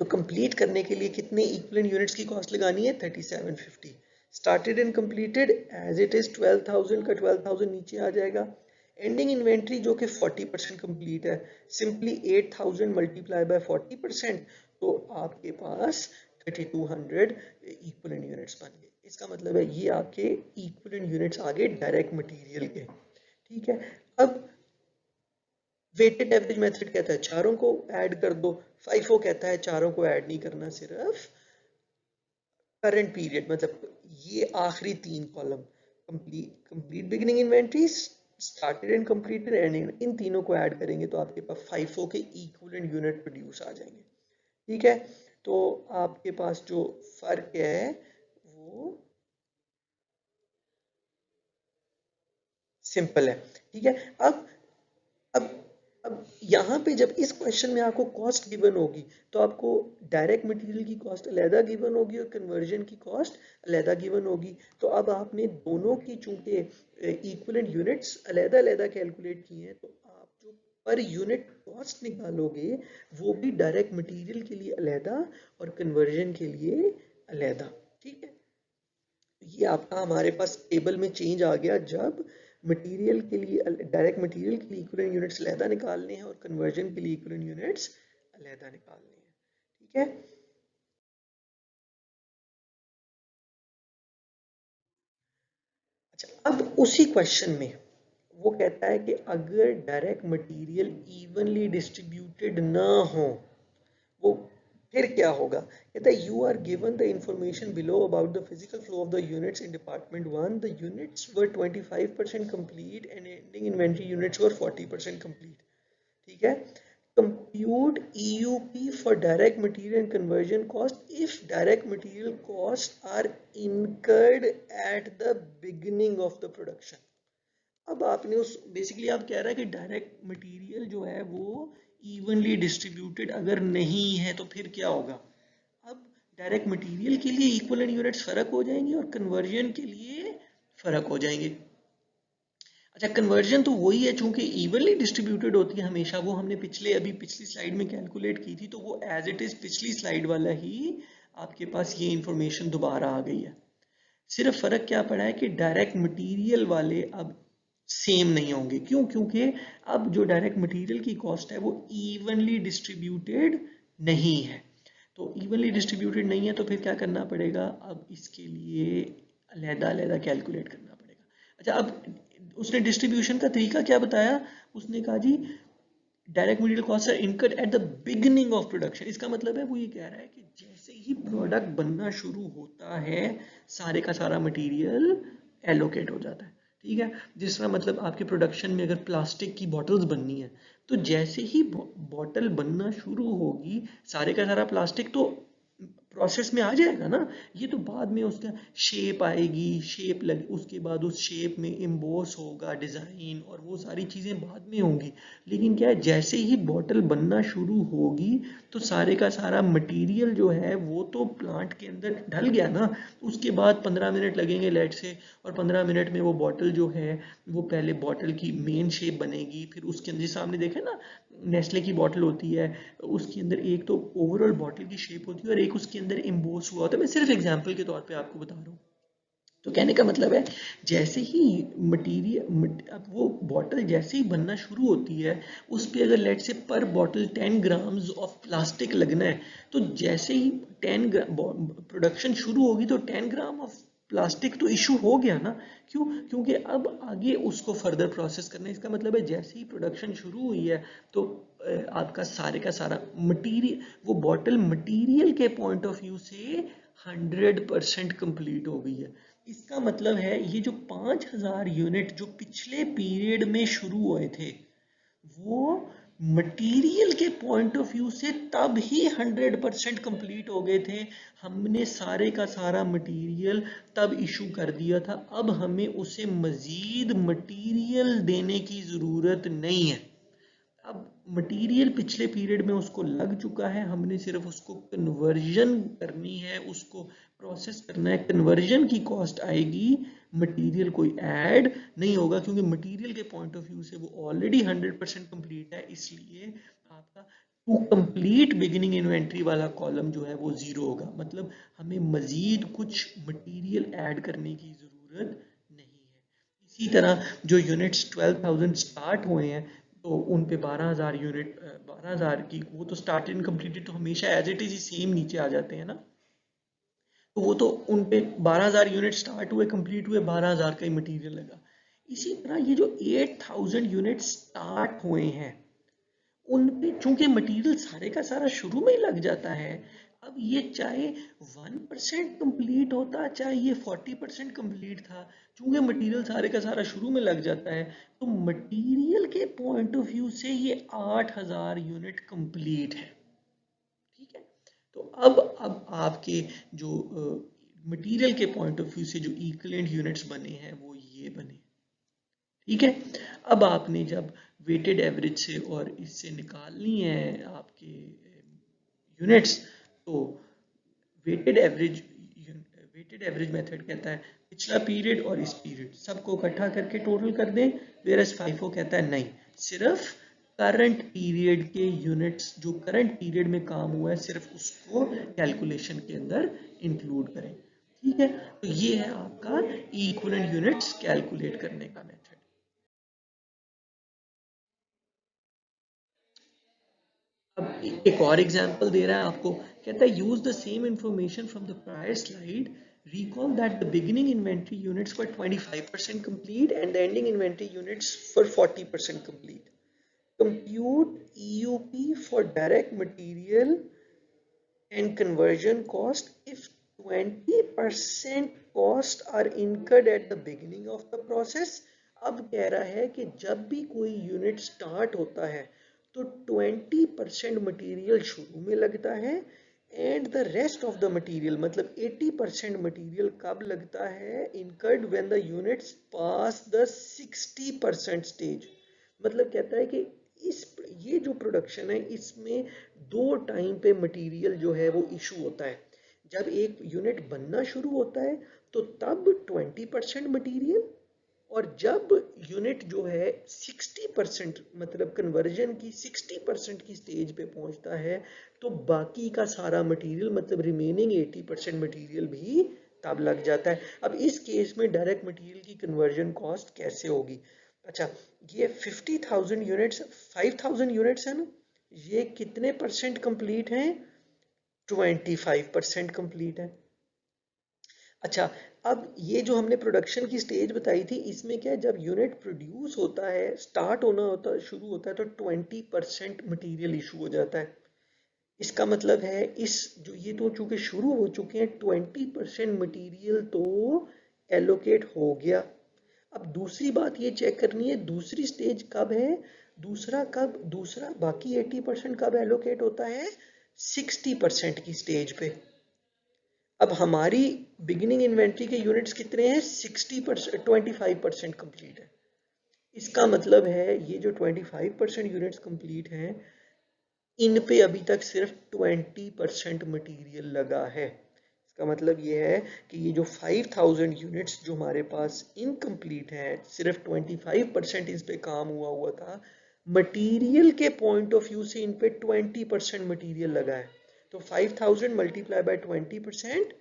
तो कंप्लीट करने के लिए कितने इक्विवेलेंट यूनिट्स की कॉस्ट लगानी है, 3750। Started and completed as it is 12000 का 12000 नीचे आ जाएगा, एंडिंग इन्वेंट्री जो कि 40% कंप्लीट है, सिंपली 8000 मल्टीप्लाई बाय 40%, तो आपके पास 3200 इक्विवेलेंट यूनिट्स बन गए। इसका मतलब है ये आपके इक्विवेलेंट यूनिट्स आ गए डायरेक्ट मटेरियल के। ठीक है, अब वेटेड एवरेज मेथड कहता है चारों को ऐड कर दो, FIFO कहता है चारों को ऐड नहीं करना, सिर्फ करंट पीरियड, मतलब ये आखिरी 3 column, complete beginning inventory, started and completed ending, इन तीनों को ऐड करेंगे तो आपके पास FIFO के इक्विवेलेंट यूनिट प्रोड्यूस आ जाएंगे। ठीक है, तो आपके पास जो फर्क है वो सिंपल है। ठीक है, अब अब यहाँ पे जब इस क्वेश्चन में आपको कॉस्ट गिवन होगी तो आपको डायरेक्ट मटेरियल की कॉस्ट अलहदा गिवन होगी और कन्वर्जन की कॉस्ट अलहदा गिवन होगी। तो अब आपने दोनों की चूंकि इक्विवेलेंट यूनिट्स अलहदा अलहदा कैलकुलेट किए हैं, तो आप जो पर यूनिट कॉस्ट निकालोगे वो भी डायरेक्ट मटेरियल के लिए अलहदा और कन्वर्जन के लिए अलहदा। ठीक है, ये आपका हमारे पास टेबल में चेंज आ गया जब मटेरियल के लिए डायरेक्ट मटेरियल के लिए इक्विवेलेंट यूनिट्स अलहदा निकालने हैं और कन्वर्जन के लिए इक्विवेलेंट यूनिट्स अलहदा निकालने हैं। ठीक है, अच्छा अब उसी क्वेश्चन में वो कहता है कि अगर डायरेक्ट मटेरियल इवनली डिस्ट्रीब्यूटेड ना हो, वो फिर क्या होगा। कहता है you are given the information below about the physical flow of the units in department 1, the units were 25% complete and ending inventory units were 40% complete. ठीक है, compute EUP for direct material and conversion cost if direct material costs are incurred at the beginning of the production। अब आपने उस बेसिकली आप कह रहा है कि डायरेक्ट मटेरियल जो है वो इवनली डिस्ट्रीब्यूटेड अगर नहीं है तो फिर क्या होगा। अब डायरेक्ट मटेरियल के लिए इक्विवेलेंट यूनिट्स फर्क हो जाएंगे और कन्वर्जन के लिए फर्क हो जाएंगे। अच्छा, कन्वर्जन तो वही है, चूंकि इवनली डिस्ट्रीब्यूटेड होती है हमेशा, वो हमने पिछली स्लाइड में कैलकुलेट की थी, तो वो एज इट इज पिछली स्लाइड वाला ही आपके पास ये इंफॉर्मेशन दोबारा आ गई है। सिर्फ फर्क क्या पड़ा है कि डायरेक्ट मटेरियल वाले अब सेम नहीं होंगे। क्यों? क्योंकि अब जो डायरेक्ट मटेरियल की कॉस्ट है वो इवनली डिस्ट्रीब्यूटेड नहीं है। तो इवनली डिस्ट्रीब्यूटेड नहीं है तो फिर क्या करना पड़ेगा, अब इसके लिए अलहदा अलहदा कैलकुलेट करना पड़ेगा। अच्छा, अब उसने डिस्ट्रीब्यूशन का तरीका क्या बताया, उसने कहा जी direct material cost are incurred at the beginning of production. इसका मतलब है वो ये कह रहा है कि जैसे ही प्रोडक्ट बनना शुरू होता है सारे का सारा मटेरियल एलोकेट हो जाता है। ठीक है, जिस तरह मतलब आपके प्रोडक्शन में अगर प्लास्टिक की बॉटल्स बननी है तो जैसे ही बॉटल बनना शुरू होगी सारे का सारा प्लास्टिक तो प्रोसेस में आ जाएगा ना। ये तो बाद में उसका शेप आएगी, शेप लग उसके बाद उस शेप में एम्बोस होगा डिज़ाइन और वो सारी चीज़ें बाद में होंगी। लेकिन क्या है, जैसे ही बॉटल बनना शुरू होगी तो सारे का सारा मटेरियल जो है वो तो प्लांट के अंदर ढल गया ना। उसके बाद 15 मिनट लगेंगे लेट से, और 15 मिनट में वो बॉटल जो है वो पहले बॉटल की मेन शेप बनेगी, फिर उसके अंदर सामने देखें ना नेस्ले की बॉटल होती है, उसके अंदर एक तो ओवरऑल बॉटल की शेप होती है और एक उसके अंदर एम्बोस हुआ होता है। मैं सिर्फ एग्जांपल के तौर पे आपको बता रहा हूँ। तो कहने का मतलब है जैसे ही मटीरियल अब वो बॉटल जैसे ही बनना शुरू होती है उस पे अगर लेट से पर बॉटल 10 ग्राम्स ऑफ प्लास्टिक लगना है, तो जैसे ही 10 ग्राम प्रोडक्शन शुरू होगी तो 10 ग्राम ऑफ प्लास्टिक तो इशू हो गया ना। क्यों? क्योंकि अब आगे उसको फर्दर प्रोसेस करना है। इसका मतलब है जैसे ही प्रोडक्शन शुरू हुई है तो आपका सारे का सारा मटीरियल वो बॉटल मटीरियल के पॉइंट ऑफ व्यू से 100% कंप्लीट हो गई है। इसका मतलब है ये जो 5000 यूनिट जो पिछले पीरियड में शुरू हुए थे वो मटेरियल के पॉइंट ऑफ व्यू से तब ही 100% कंप्लीट हो गए थे। हमने सारे का सारा मटेरियल तब इशू कर दिया था, अब हमें उसे मजीद मटेरियल देने की ज़रूरत नहीं है। अब मटेरियल पिछले पीरियड में उसको लग चुका है, हमने सिर्फ उसको कन्वर्जन करनी है, उसको प्रोसेस करना है। कन्वर्जन की कॉस्ट आएगी, मटेरियल कोई ऐड नहीं होगा क्योंकि मटेरियल के पॉइंट ऑफ व्यू से वो ऑलरेडी 100% कंप्लीट है। इसलिए आपका टू कंप्लीट बिगिनिंग इन्वेंट्री वाला कॉलम जो है वो जीरो होगा। मतलब हमें मजीद कुछ मटेरियल ऐड करने की जरूरत नहीं है। इसी तरह जो यूनिट्स 12,000 स्टार्ट हुए हैं तो उन पे 12,000 यूनिट 12,000 की वो तो स्टार्टेड एंड कंप्लीटेड तो हमेशा एज इट इज ही सेम नीचे आ जाते हैं ना। तो वो तो उन पे 12,000 यूनिट स्टार्ट हुए कंप्लीट हुए 12,000 का ही मटेरियल लगा। इसी तरह ये जो 8,000 यूनिट स्टार्ट हुए हैं उन पे चूंकि मटेरियल सारे का सारा शुरू में ही लग जाता है। अब ये चाहे 1% कंप्लीट होता चाहे ये 40% कंप्लीट था, चूंकि मटेरियल सारे का सारा शुरू में लग जाता है तो मटेरियल के पॉइंट ऑफ व्यू से ये 8,000 यूनिट कंप्लीट है। ठीक है। तो अब आपके जो मटेरियल के पॉइंट ऑफ व्यू से जो इक्विवेलेंट यूनिट्स बने हैं वो ये बने। ठीक है। अब आपने जब वेटेड एवरेज से और इससे निकालनी है आपके यूनिट्स तो weighted average weighted average method कहता है पिछला पीरियड और इस पीरियड सबको इकट्ठा करके टोटल कर दें, वेरस फाइफो कहता है नहीं, सिर्फ करंट पीरियड के यूनिट्स जो करंट पीरियड में काम हुआ है सिर्फ उसको कैलकुलेशन के अंदर इंक्लूड करें। ठीक है। तो ये है आपका इक्विवेलेंट यूनिट्स कैलकुलेट करने का मेथड। अब एक और एग्जांपल दे रहा है आपको, कहता है use the same information from the prior slide, recall that the beginning inventory units were 25% complete and the ending inventory units were 40% complete. Compute EUP for direct material and conversion cost if 20% cost are incurred at the beginning of the process. अब कह रहा है कि जब भी कोई यूनिट स्टार्ट होता है तो 20% मटेरियल शुरू में लगता है and the rest of the material मतलब 80% मटेरियल कब लगता है, incurred when the units pass the 60% stage. मतलब कहता है कि इस ये जो प्रोडक्शन है इसमें दो टाइम पे मटेरियल जो है वो इशू होता है। जब एक यूनिट बनना शुरू होता है तो तब 20% मटेरियल, और जब यूनिट जो है 60% मतलब कन्वर्जन की 60% की स्टेज पे पहुंचता है तो बाकी का सारा मटेरियल मतलब रिमेनिंग 80% मटेरियल भी तब लग जाता है। अब इस केस में डायरेक्ट मटेरियल की कन्वर्जन कॉस्ट कैसे होगी? अच्छा, ये 50,000 यूनिट्स 5,000 यूनिट्स है ना, ये कितने परसेंट कंप्लीट हैं? 25% कंप्लीट है। अच्छा, अब ये जो हमने प्रोडक्शन की स्टेज बताई थी इसमें क्या है, जब यूनिट प्रोड्यूस होता है स्टार्ट होना होता है शुरू होता है तो 20% मटेरियल इशू हो जाता है। इसका मतलब है इस जो ये तो चूंकि शुरू हो चुके हैं 20% मटेरियल तो एलोकेट हो गया। अब दूसरी बात ये चेक करनी है दूसरी स्टेज कब है, दूसरा बाकी 80% कब एलोकेट होता है, 60% की स्टेज पे। अब हमारी बिगिनिंग इन्वेंट्री के यूनिट्स कितने हैं, 60%, 25% कंप्लीट है। इसका मतलब है ये जो 25% यूनिट्स कंप्लीट हैं इन पे अभी तक सिर्फ 20% मटेरियल लगा है। इसका मतलब ये है कि ये जो 5,000 यूनिट्स जो हमारे पास इनकम्प्लीट हैं सिर्फ 25% इस पे काम हुआ था। मटेरियल के पॉइंट ऑफ व्यू से इन पे 20% मटेरियल लगा है। तो 5,000 मल्टीप्लाई बाय 20%,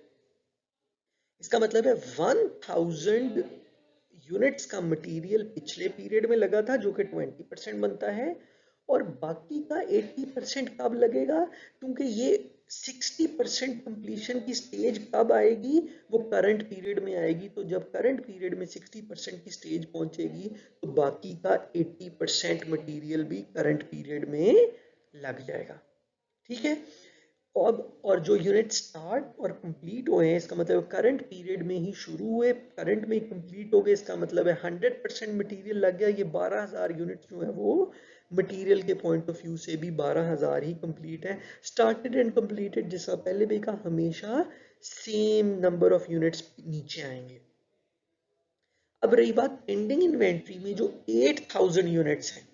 इसका मतलब है 1,000 यूनिट्स का मटेरियल पिछले पीरियड में लगा था जो कि 20% बनता है, और बाकी का 80% कब लगेगा, क्योंकि ये 60% कंप्लीशन की स्टेज कब आएगी, वो करंट पीरियड में आएगी। तो जब करंट पीरियड में 60% की स्टेज पहुंचेगी तो बाकी का 80% मटेरियल भी करंट पीरियड में लग जाएगा। ठीक है। और जो यूनिट स्टार्ट और कंप्लीट हुए हैं इसका मतलब करंट पीरियड में ही शुरू हुए करंट में ही कंप्लीट हो गए, इसका मतलब है 100% मटेरियल लग गया। ये 12,000 यूनिट जो है वो मटेरियल के पॉइंट ऑफ व्यू से भी 12,000 ही कंप्लीट है। स्टार्टेड एंड कंप्लीटेड जैसा पहले भी कहा हमेशा सेम नंबर ऑफ यूनिट्स नीचे आएंगे। अब रही बात एंडिंग इन्वेंट्री में जो 8,000 यूनिट्स हैं,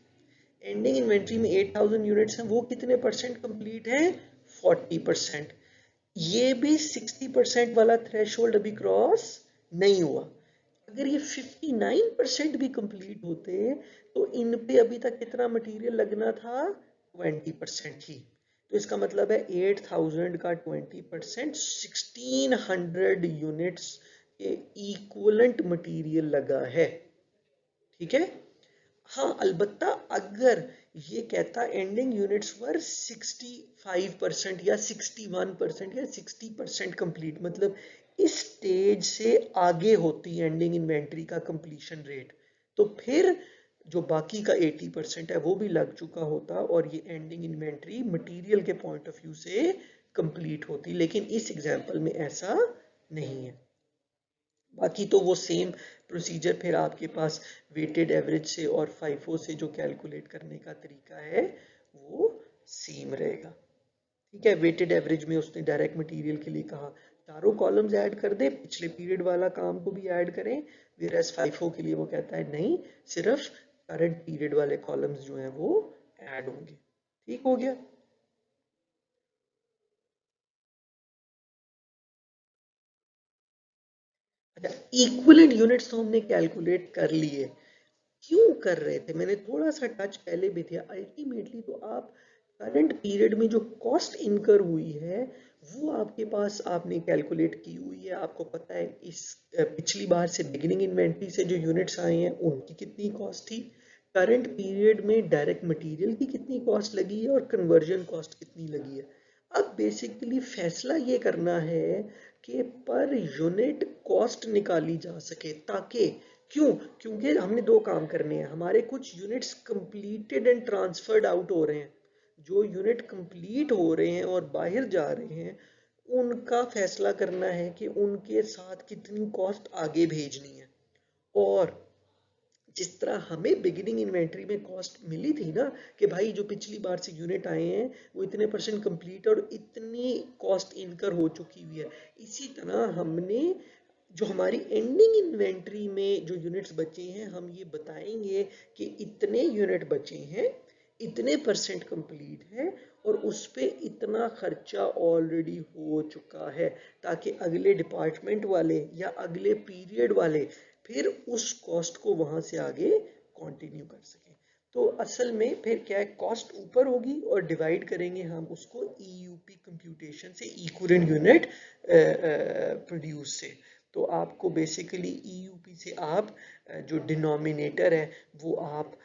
एंडिंग इन्वेंट्री में 8,000 यूनिट्स हैं, वो कितने परसेंट कंप्लीट है, 40%। ये भी 60% वाला थ्रेशोल्ड अभी क्रॉस नहीं हुआ। अगर ये 59% भी कंप्लीट होते तो इन पे अभी तक कितना मटेरियल लगना था, 20% ही। तो इसका मतलब है 8,000 का 20% 1,600 यूनिट्स के इक्वलेंट मटेरियल लगा है। ठीक है। हाँ, अलबत्ता अगर ये कहता एंडिंग यूनिट्स वर 65% या 61% या 60% कंप्लीट, मतलब इस स्टेज से आगे होती एंडिंग इन्वेंट्री का कंप्लीशन रेट, तो फिर जो बाकी का 80% है वो भी लग चुका होता और ये एंडिंग इन्वेंट्री मटेरियल के पॉइंट ऑफ व्यू से कंप्लीट होती। लेकिन इस एग्जांपल में ऐसा नहीं है। बाकी तो वो सेम प्रोसीजर फिर आपके पास वेटेड एवरेज से और फाइफो से जो कैलकुलेट करने का तरीका है वो सेम रहेगा। ठीक है, वेटेड एवरेज में उसने डायरेक्ट मटेरियल के लिए कहा चारों कॉलम्स ऐड कर दे, पिछले पीरियड वाला काम को भी ऐड करें, वेयरएज फाइफो के लिए वो कहता है नहीं, सिर्फ करंट पीरियड वाले कॉलम्स जो हैं वो ऐड होंगे। ठीक हो गया। अच्छा, इक्विवेलेंट यूनिट्स तो हमने कैलकुलेट कर लिए। क्यों कर रहे थे, मैंने थोड़ा सा टच पहले भी दिया। अल्टीमेटली तो आप करंट पीरियड में जो कॉस्ट इनकर हुई है वो आपके पास आपने कैलकुलेट की हुई है। आपको पता है इस पिछली बार से बिगिनिंग इन्वेंट्री से जो यूनिट्स आए हैं उनकी कितनी कॉस्ट थी, करंट पीरियड में डायरेक्ट मटेरियल की कितनी कॉस्ट लगी है और कन्वर्जन कॉस्ट कितनी लगी है। अब बेसिकली फैसला ये करना है कि पर यूनिट कॉस्ट निकाली जा सके, ताकि क्यों, क्योंकि हमने दो काम करने हैं। हमारे कुछ units completed and transferred out हो रहे हैं, जो यूनिट कंप्लीट हो रहे हैं और बाहर जा रहे हैं उनका फैसला करना है कि उनके साथ कितनी कॉस्ट आगे भेजनी है। और जिस तरह हमें बिगिनिंग इन्वेंट्री में कॉस्ट मिली थी ना कि भाई जो पिछली बार से यूनिट आए हैं वो इतने परसेंट कंप्लीट और इतनी कॉस्ट इनकर हो चुकी हुई है, इसी तरह हमने जो हमारी एंडिंग इन्वेंट्री में जो यूनिट्स बचे हैं हम ये बताएंगे कि इतने यूनिट बचे हैं, इतने परसेंट कंप्लीट है और उस पे इतना खर्चा ऑलरेडी हो चुका है, ताकि अगले डिपार्टमेंट वाले या अगले पीरियड वाले फिर उस कॉस्ट को वहां से आगे कंटिन्यू कर सकें। तो असल में फिर क्या है, कॉस्ट ऊपर होगी और डिवाइड करेंगे हम उसको ईयूपी कंप्यूटेशन से, इक्विवेलेंट यूनिट प्रोड्यूस से। तो आपको बेसिकली ईयूपी से आप जो डिनोमिनेटर है वो आप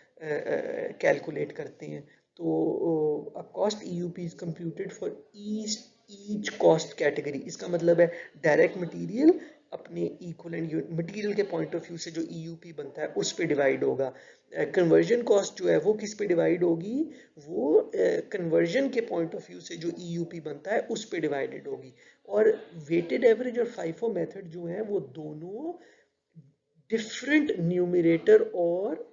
कैलकुलेट करते हैं। तो cost EUP is computed for each cost category. इसका मतलब है डायरेक्ट मटेरियल अपने इक्विवेलेंट मटेरियल के पॉइंट ऑफ व्यू से जो ईयूपी बनता है उस पे डिवाइड होगा। कन्वर्जन कॉस्ट जो है वो किस पे डिवाइड होगी, वो कन्वर्जन के पॉइंट ऑफ व्यू से जो ईयूपी बनता है उस पे डिवाइडेड होगी। और वेटेड एवरेज और फाइफो मेथड जो है वो दोनों डिफरेंट न्यूमरेटर और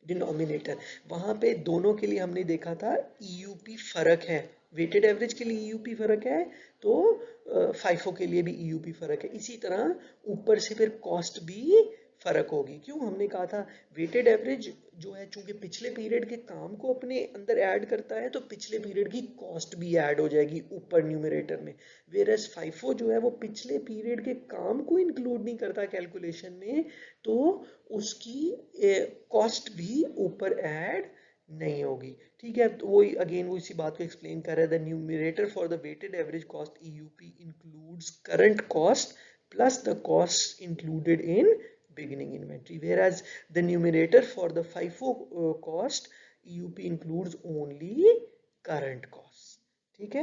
डिनोमिनेटर, वहां पे दोनों के लिए हमने देखा था ईयूपी फर्क है। वेटेड एवरेज के लिए ईयूपी फर्क है तो फाइफो के लिए भी ईयूपी फर्क है। इसी तरह ऊपर से फिर कॉस्ट भी फर्क होगी। क्यों, हमने कहा था वेटेड एवरेज जो है चूंकि पिछले पीरियड के काम को अपने अंदर ऐड करता है तो पिछले पीरियड की कॉस्ट भी ऐड हो जाएगी ऊपर न्यूमरेटर में। वेरएस फाइफो जो है वो पिछले पीरियड के काम को इंक्लूड नहीं करता कैलकुलेशन में, तो उसकी कॉस्ट भी ऊपर ऐड नहीं होगी। ठीक है, तो वही अगेन वो इसी बात को एक्सप्लेन कर रहा है। The numerator for the weighted average cost EUP includes current cost plus the cost included in beginning inventory, whereas the numerator for the FIFO cost EUP includes only current costs। ठीक है।